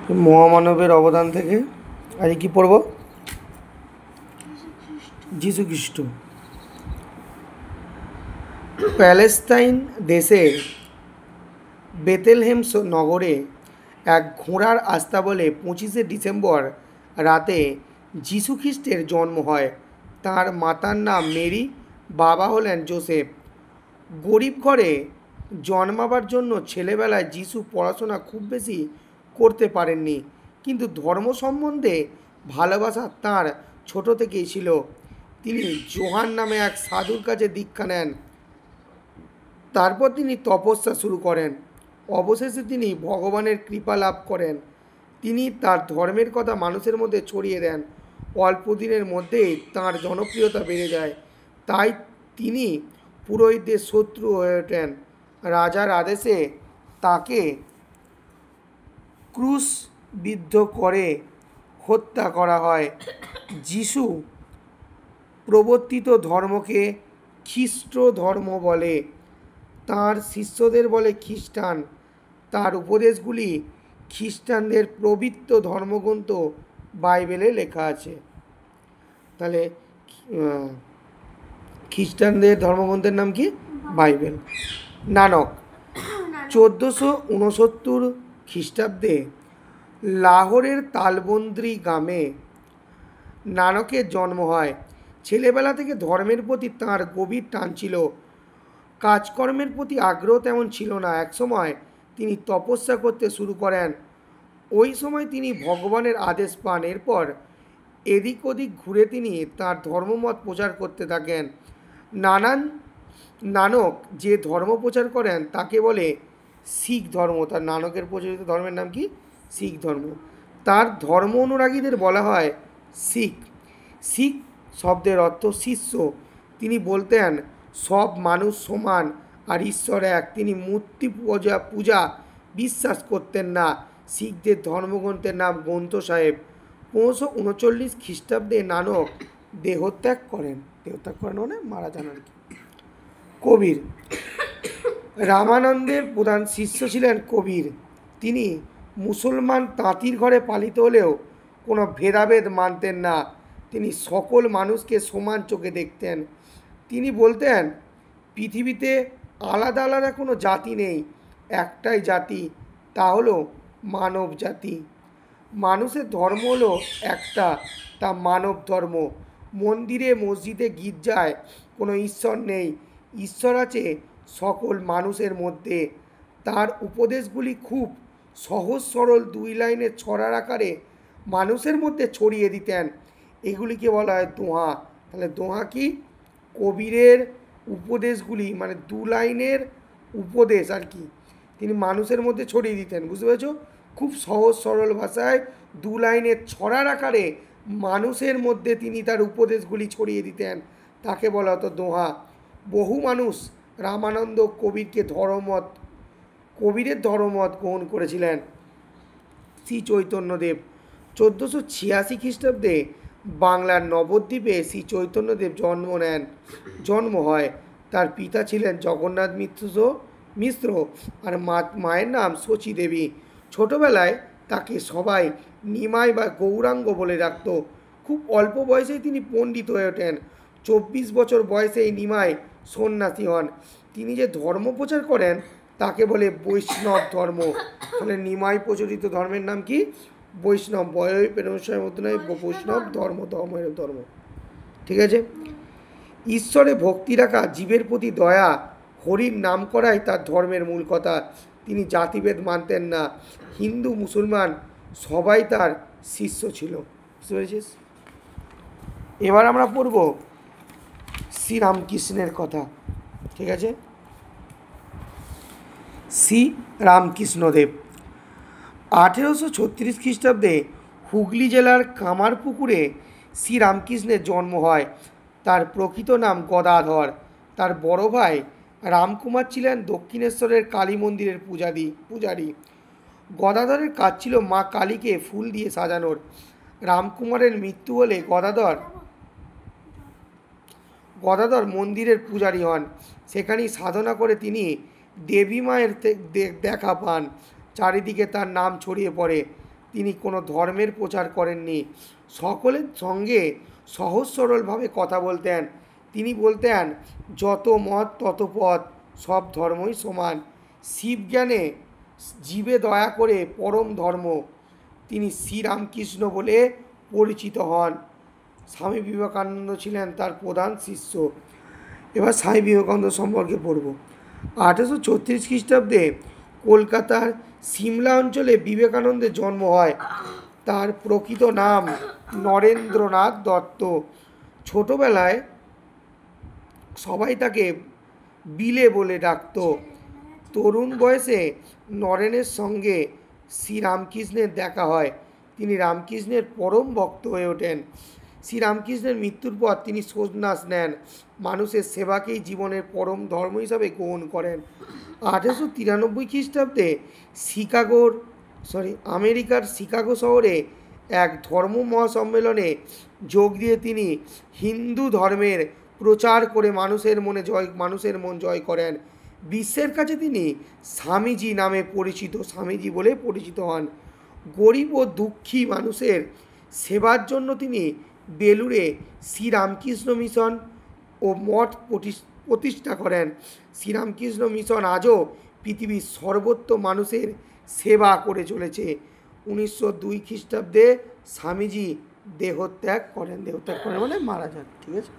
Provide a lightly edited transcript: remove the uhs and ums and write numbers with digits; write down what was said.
মহামানবের অবদান থেকে আজ কি পড়ব? যীশু খ্রিস্ট। প্যালেস্টাইন দেশের বেথলেহেম নগরে এক ঘোড়ার আস্তাবলে 25শে ডিসেম্বর রাতে যীশু খ্রিস্টের জন্ম হয়। তার মাতার নাম মেরি, বাবা হলেন যোসেফ। গরিব ঘরে জন্মাবার জন্য ছেলেবেলায় যীশু পড়াশোনা খুব বেশি করতে পারেননি, কিন্তু ধর্ম সম্বন্ধে ভালোবাসা তাঁর ছোট থেকেই ছিল। তিনি যোহান নামে এক সাধুর কাছে দীক্ষা নেন। তারপর তিনি তপস্যা শুরু করেন। অবশেষে তিনি ভগবানের কৃপা লাভ করেন। তিনি তার ধর্মের কথা মানুষের মধ্যে ছড়িয়ে দেন। অল্প দিনের মধ্যেই তাঁর জনপ্রিয়তা বেড়ে যায়। তাই তিনি পুরোহিতদের শত্রু হয়ে ওঠেন। রাজার আদেশে তাকে ক্রুশবিদ্ধ করে হত্যা করা হয়। যিশু প্রবর্তিত ধর্মকে খ্রিস্ট ধর্ম বলে, তাঁর শিষ্যদের বলে খ্রিস্টান। তাঁর উপদেশগুলি খ্রিস্টানদের পবিত্র ধর্মগ্রন্থ বাইবেলে লেখা আছে। তাহলে খ্রিস্টানদের ধর্মগ্রন্থের নাম কি? বাইবেল। নানক 1469 খ্রিস্টাব্দে লাহোরের তালবন্দ্রি গ্রামে নানকের জন্ম হয়। ছেলেবেলা থেকে ধর্মের প্রতি তাঁর গভীর টান ছিল। কাজকর্মের প্রতি আগ্রহ তেমন ছিল না। একসময় তিনি তপস্যা করতে শুরু করেন। ওই সময় তিনি ভগবানের আদেশ পান। এরপর এদিক ওদিক ঘুরে তিনি তাঁর ধর্মমত প্রচার করতে থাকেন। নানক যে ধর্ম প্রচার করেন তাকে বলে শিখ ধর্ম। তার নানকের প্রচলিত ধর্মের নাম কি? শিখ ধর্ম। তার ধর্ম অনুরাগীদের বলা হয় শিখ। শিখ শব্দের অর্থ শিষ্য। তিনি বলতেন সব মানুষ সমান আর ঈশ্বর এক। তিনি মূর্তি পূজা বিশ্বাস করতেন না। শিখদের ধর্মগ্রন্থের নাম গ্রন্থ সাহেব। 1539 খ্রিস্টাব্দে নানক দেহত্যাগ করেন। মানে মারা যান আর কি। কবির রামানন্দের প্রধান শিষ্য ছিলেন কবির। তিনি মুসলমান তাঁতির ঘরে পালিত হলেও কোনো ভেদাভেদ মানতেন না। তিনি সকল মানুষকে সমান চোখে দেখতেন। তিনি বলতেন পৃথিবীতে আলাদা আলাদা কোনো জাতি নেই, একটাই জাতি, তা হলো মানব জাতি। মানুষের ধর্ম হলো একটা, তা মানব ধর্ম। মন্দিরে মসজিদে গির্জায় কোনো ঈশ্বর নেই, ঈশ্বর আছে সকল মানুষের মধ্যে। তার উপদেশগুলি খুব সহজ সরল 2 লাইনের ছড়ার আকারে মানুষের মধ্যে ছড়িয়ে দিতেন। এগুলিকে বলা হয় দোহা। তাহলে দোহা কি? কবিরের উপদেশগুলি, মানে 2 লাইনের উপদেশ আর কি, তিনি মানুষের মধ্যে ছড়িয়ে দিতেন। বুঝতে পেরেছ? খুব সহজ সরল ভাষায় 2 লাইনের ছড়ার আকারে মানুষের মধ্যে তিনি তার উপদেশগুলি ছড়িয়ে দিতেন। তাকে বলা হতো দোহা। বহু মানুষ রামানন্দ কবিরের ধর্মমত গ্রহণ করেছিলেন। শ্রী চৈতন্যদেব 1486 খ্রিস্টাব্দে বাংলার নবদ্বীপে শ্রী চৈতন্যদেব জন্ম হয়। তার পিতা ছিলেন জগন্নাথ মিশ্র আর মায়ের নাম শচী দেবী। ছোটবেলায় তাকে সবাই নিমাই বা গৌরাঙ্গ বলে ডাকত। খুব অল্প বয়সেই তিনি পণ্ডিত হয়ে ওঠেন। 24 বছর বয়সেই নিমাই সন্ন্যাসী হন। তিনি যে ধর্ম প্রচার করেন তাকে বলে বৈষ্ণব ধর্ম। তাহলে নিমাই প্রচলিত ধর্মের নাম কি? বৈষ্ণব। বৈষ্ণব ধর্ম। ঠিক আছে? ঈশ্বরে ভক্তি রাখা, জীবের প্রতি দয়া, হরির নাম করাই তার ধর্মের মূল কথা। তিনি জাতিভেদ মানতেন না। হিন্দু মুসলমান সবাই তার শিষ্য ছিল। বুঝতে পেরেছিস? এবার আমরা পড়ব শ্রীরামকৃষ্ণের কথা। ঠিক আছে? শ্রী রামকৃষ্ণদেব 1836 খ্রিস্টাব্দে হুগলি জেলার কামারপুকুরে শ্রীরামকৃষ্ণের জন্ম হয়। তার প্রকৃত নাম গদাধর। তার বড় ভাই রামকুমার ছিলেন দক্ষিণেশ্বরের কালী মন্দিরের পূজারী। গদাধরের কাজ ছিল মা কালীকে ফুল দিয়ে সাজানোর। রামকুমারের মৃত্যু হলে গদাধর মন্দিরের পূজারী হন। সেখানেই সাধনা করে তিনি দেবী মায়ের দেখা পান। চারিদিকে তার নাম ছড়িয়ে পড়ে। তিনি কোনো ধর্মের প্রচার করেননি। সকলের সঙ্গে সহজ সরলভাবে কথা বলতেন। তিনি বলতেন, যত মত তত পথ, সব ধর্মই সমান। শিবজ্ঞানে জীবে দয়া করে পরম ধর্ম, তিনি শ্রীরামকৃষ্ণ বলে পরিচিত হন। স্বামী বিবেকানন্দ ছিলেন তার প্রধান শিষ্য। এবার স্বামী বিবেকানন্দ সম্পর্কে পড়ব। 1834 খ্রিস্টাব্দে কলকাতার সিমলা অঞ্চলে বিবেকানন্দের জন্ম হয়। তার প্রকৃত নাম নরেন্দ্রনাথ দত্ত। ছোটবেলায় সবাই তাকে বিলে বলে ডাকত। তরুণ বয়সে নরেনের সঙ্গে শ্রীরামকৃষ্ণের দেখা হয়। তিনি রামকৃষ্ণের পরম ভক্ত হয়ে ওঠেন। শ্রীরামকৃষ্ণের মৃত্যুর পর তিনি সন্ন্যাস নেন। মানুষের সেবাকেই জীবনের পরম ধর্ম হিসাবে গ্রহণ করেন। 1893 খ্রিস্টাব্দে আমেরিকার শিকাগো শহরে এক ধর্ম মহাসম্মেলনে যোগ দিয়ে তিনি হিন্দু ধর্মের প্রচার করে মানুষের মন জয় করেন। বিশ্বের কাছে তিনি স্বামীজি নামে স্বামীজি বলে পরিচিত হন। গরিব ও দুঃখী মানুষের সেবার জন্য তিনি বেলুড়ে শ্রীরামকৃষ্ণ মিশন ও মঠ প্রতিষ্ঠা করেন। শ্রীরামকৃষ্ণ মিশন আজও পৃথিবীর সর্বত্র মানুষের সেবা করে চলেছে। 1902 খ্রিস্টাব্দে স্বামীজি দেহত্যাগ করেন মানে মারা যান। ঠিক আছে।